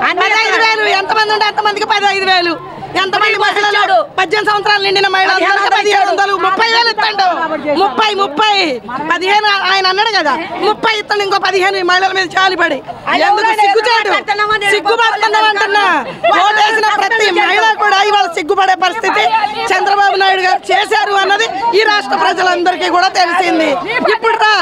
15,000 ఎంతమంది ఉంటే అంతమందికి 15,000 ఎంతమంది మహిళలు 18 సంవత్సరాలు నిండిన మహిళలు 1700 30,000 ఇస్తాడు 30 15 ఆయన అన్నాడు కదా 30 ఇస్తాడు ఇంకో 15 మహిళల మీద చాలిపడి ఎందుకు సిగ్గుచాడు సిగ్గుపడుతున్నామంటున్నా ఓటేసిన ప్రతి మహిళ కూడా ఇవాళ సిగ్గుపడే పరిస్థితి చంద్రబాబు నాయుడు గారు చేశారు అన్నది ఈ రాష్ట్ర ప్రజలందరికీ కూడా తెలిసింది. ఇప్పుడు రా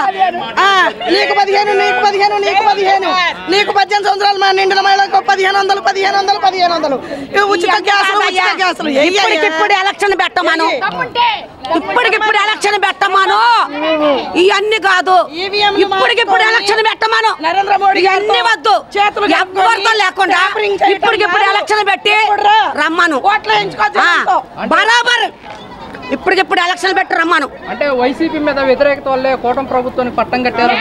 నీకు 15 నీకు 15 నీకు 15 నీకు 18 సంవత్సరాలు మా నిండిన మహిళలకు 1500 ఉచిత గ్యాస్ ఇప్పుడు ఎలక్షన్ పెట్టమాను ఇప్పటికిప్పుడు ఎలక్షన్ పెట్టమాను ఇవన్నీ కాదు ఇప్పటికిప్పుడు ఎలక్షన్ పెట్టమాను ఇవన్నీ వద్దు ఎవరితో లేకుండా ఇప్పటికిప్పుడు ఎలక్షన్ పెట్టి రమ్మను బరాబర్ ఇప్పటికిప్పుడు ఎలక్షన్ పెట్టి రమ్మను. అంటే వైసీపీ మీద వ్యతిరేకత వల్లే కూటమి ప్రభుత్వానికి పట్టం కట్టారు.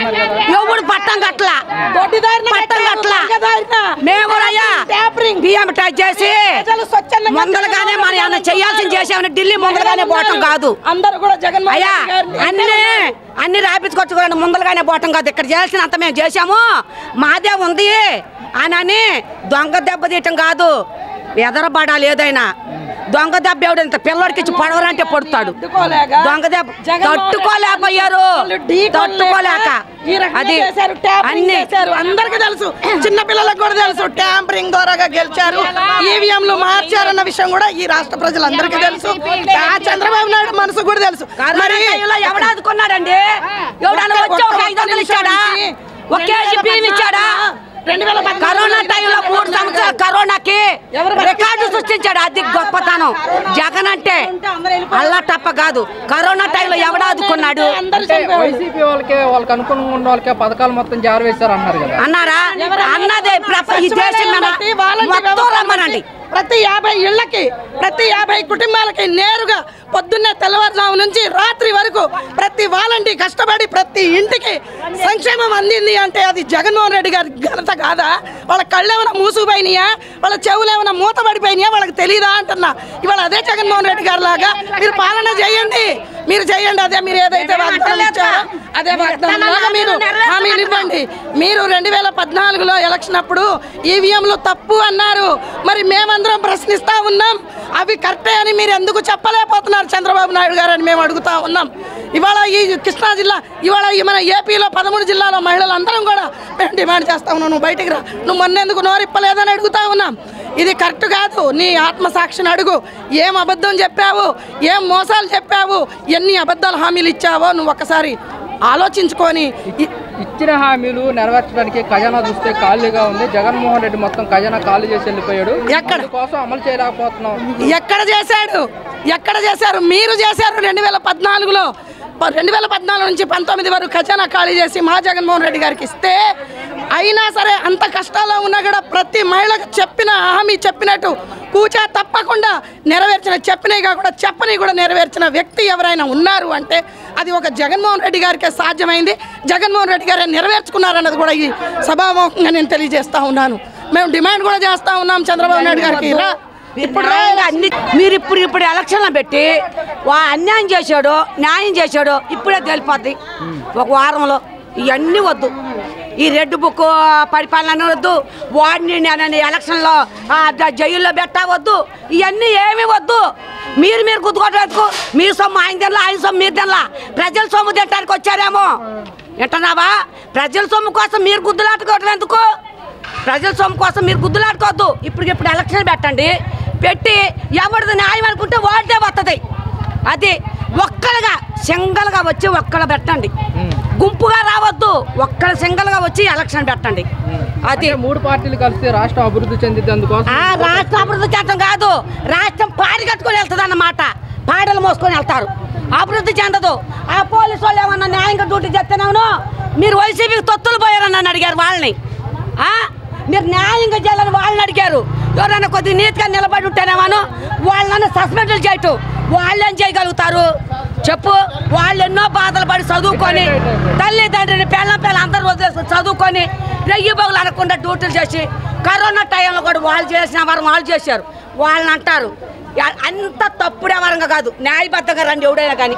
ఎవడు పట్టం కట్టలా పట్టం కట్టలా మేము బియ్యం టచ్ చేసి ముందలుగానే మన ఏమన్నా చేయాల్సింది చేసామని ఢిల్లీ ముందలుగానే పోవటం కాదు. అందరూ కూడా జగన్ అయ్యా అన్ని రాపించుకొచ్చుకోండి ముందలుగానే పోవటం కాదు. ఇక్కడ చేయాల్సినంత మేము చేసాము మాదే ఉంది అని దొంగ దెబ్బ తీయటం కాదు. ఎదరబడాలి ఏదైనా దొంగ దెబ్బ ఎవడంత పిల్లడికి ఇచ్చి పడవరంటే పడుతాడు. దొంగ దెబ్బ తట్టుకోలేకపోయారు తట్టుకోలేక అది అన్ని అందరికీ తెలుసు చిన్న పిల్లలకు కూడా తెలుసు ట్యాంపరింగ్ ద్వారా గెలిచారు ఈవీఎంలు మార్చారన్న విషయం కూడా ఈ రాష్ట్ర ప్రజలందరికీ తెలుసు. చంద్రబాబు నాయుడు మనసు కూడా తెలుసు. మరి ఎవడాదుకున్నాడండి ఎవడన్నా వచ్చి ఒక 500 ఇచ్చాడా ఒక కేజీ బియ్యం ఇచ్చాడా కరోనా టైంలో 3 సంవత్సరాలు కరోనాకి రికార్డు సృష్టించాడు. అది గొప్పతనం జగన్ అంటే అల్లా తప్ప కాదు. కరోనా టైంలో ఎవడాదుకున్నాడు వైసీపీ వాళ్ళకి అనుకూలంగా ఉన్న వాళ్ళకే పథకాలు మొత్తం జారవేశారు అన్నారు కదా అన్నారా అన్నదే ఈ దేశం మొత్తం రమ్మనండి. ప్రతి 50 ఇళ్లకి ప్రతి 50 కుటుంబాలకి నేరుగా పొద్దున్నే తెల్లవారుజాము నుంచి రాత్రి వరకు ప్రతి వాలంటీ కష్టపడి ప్రతి ఇంటికి సంక్షేమం అందింది అంటే అది జగన్మోహన్ రెడ్డి గారి ఘనత కాదా? వాళ్ళ కళ్ళు ఏమైనా మూసుకుపోయినాయా వాళ్ళ చెవులు ఏమైనా మూతపడిపోయినాయా వాళ్ళకి తెలియదా అంటున్నా. ఇవాళ అదే జగన్మోహన్ రెడ్డి గారి లాగా మీరు పాలన చేయండి మీరు చేయండి. అదే మీరు ఏదైతే వాగ్దానం ఇచ్చారో అదే వాగ్దానంలాగా మీరు హామీలు ఇవ్వండి. మీరు 2014లో ఎలక్షన్ అప్పుడు ఈవీఎంలు తప్పు అన్నారు. మరి మేమందరం ప్రశ్నిస్తా ఉన్నాం అవి కరెక్టే అని మీరు ఎందుకు చెప్పలేకపోతున్నారు చంద్రబాబు నాయుడు గారు అని మేము అడుగుతా ఉన్నాం. ఇవాళ ఈ కృష్ణా జిల్లా ఇవాళ మన ఏపీలో 13 జిల్లాలో మహిళలందరం కూడా మేము డిమాండ్ చేస్తా ఉన్నాం నువ్వు బయటికి రా నువ్వు మొన్నెందుకు నోరిప్పలేదని అడుగుతా ఉన్నాం. ఇది కరెక్ట్ కాదు. నీ ఆత్మసాక్షిని అడుగు. ఏం అబద్ధం చెప్పావు ఏం మోసాలు చెప్పావు ఎన్ని అబద్ధాలు హామీలు ఇచ్చావో నువ్వు ఒక్కసారి ఆలోచించుకొని ఇచ్చిన హామీలు నెరవేర్చడానికి ఖజానా చూస్తే ఖాళీగా ఉంది. జగన్మోహన్ రెడ్డి మొత్తం ఖజానా ఖాళీ చేసి వెళ్ళిపోయాడు. ఎక్కడ కోసం అమలు చేయలేకపోతున్నాం. ఎక్కడ చేశారు మీరు చేశారు 2014లో 2014 నుంచి 19 వరకు ఖజానా ఖాళీ చేసి మా జగన్మోహన్ రెడ్డి గారికి ఇస్తే అయినా సరే అంత కష్టాల్లో ఉన్నా కూడా ప్రతి మహిళకు చెప్పిన హామీ చెప్పినట్టు కూచా తప్పకుండా నెరవేర్చిన చెప్పినవి కాకుండా చెప్పని కూడా నెరవేర్చిన వ్యక్తి ఎవరైనా ఉన్నారు అంటే అది ఒక జగన్మోహన్ రెడ్డి గారికే సాధ్యమైంది. జగన్మోహన్ రెడ్డి గారే నెరవేర్చుకున్నారన్నది కూడా ఈ సభాముఖంగా నేను తెలియజేస్తా ఉన్నాను. మేము డిమాండ్ కూడా చేస్తా ఉన్నాం చంద్రబాబు నాయుడు గారికి మీరు ఇప్పుడు ఎలక్షన్లో పెట్టి అన్యాయం చేశాడు న్యాయం చేశాడు ఇప్పుడే తెలిపోద్ది ఒక వారంలో. ఇవన్నీ వద్దు ఈ రెడ్ బుక్ పరిపాలన వద్దు వాడిని నేను ఎలక్షన్లో జైల్లో పెట్టవద్దు ఇవన్నీ ఏమీ వద్దు. మీరు గుర్తుకోవట్లేదు మీ సొమ్ము ఆయన తినలా ఆయన సొమ్ము మీరు తినలా ప్రజల సొమ్ము తినడానికి వచ్చారేమో వింటున్నావా? ప్రజల సొమ్ము కోసం మీరు గుద్దులాడుకోవట్లేదు ఎందుకు? ప్రజల సొమ్ము కోసం మీరు గుద్దులాడుకోవద్దు. ఇప్పుడు ఎలక్షన్ పెట్టండి పెట్టి ఎవరిది న్యాయం అనుకుంటే వాడితే వస్తుంది. అది ఒక్కలుగా సింగల్గా వచ్చి ఒక్కలు పెట్టండి గుంపుగా రావద్దు ఒక్కరు సింగల్గా వచ్చి ఎలక్షన్ పెట్టండి. అది 3 పార్టీలు కలిసి రాష్ట్రం అభివృద్ధి చెందింది. అందుకోసం రాష్ట్రం అభివృద్ధి చెందడం కాదు రాష్ట్రం పాడి కట్టుకొని వెళ్తుంది అన్నమాట. పాడలు మోసుకొని వెళ్తారు అభివృద్ధి చెందదు. ఆ పోలీసు వాళ్ళు ఏమన్నా న్యాయంగా డ్యూటీ చేస్తున్నాను మీరు వైసీపీకి తొత్తులు పోయారని నన్ను అడిగారు వాళ్ళని. మీరు న్యాయంగా చేయాలని వాళ్ళని అడిగారు. ఎవరైనా కొద్దిగా నీతిగా నిలబడి ఉంటేనేమో వాళ్ళని సస్పెండ్ చేయటం వాళ్ళేం చేయగలుగుతారు చెప్పు? వాళ్ళు ఎన్నో బాధలు పడి చదువుకొని తల్లిదండ్రిని పిల్ల అందరూ వదిలేసుకొని చదువుకొని రెయ్యి బొగులు అనకుండా డ్యూటీలు చేసి కరోనా టైంలో కూడా వాళ్ళు చేసిన వారు వాళ్ళు చేశారు. వాళ్ళని అంటారు అంత తప్పుడే వరంగా కాదు న్యాయబద్ధంగా రండి ఎవడైనా కానీ.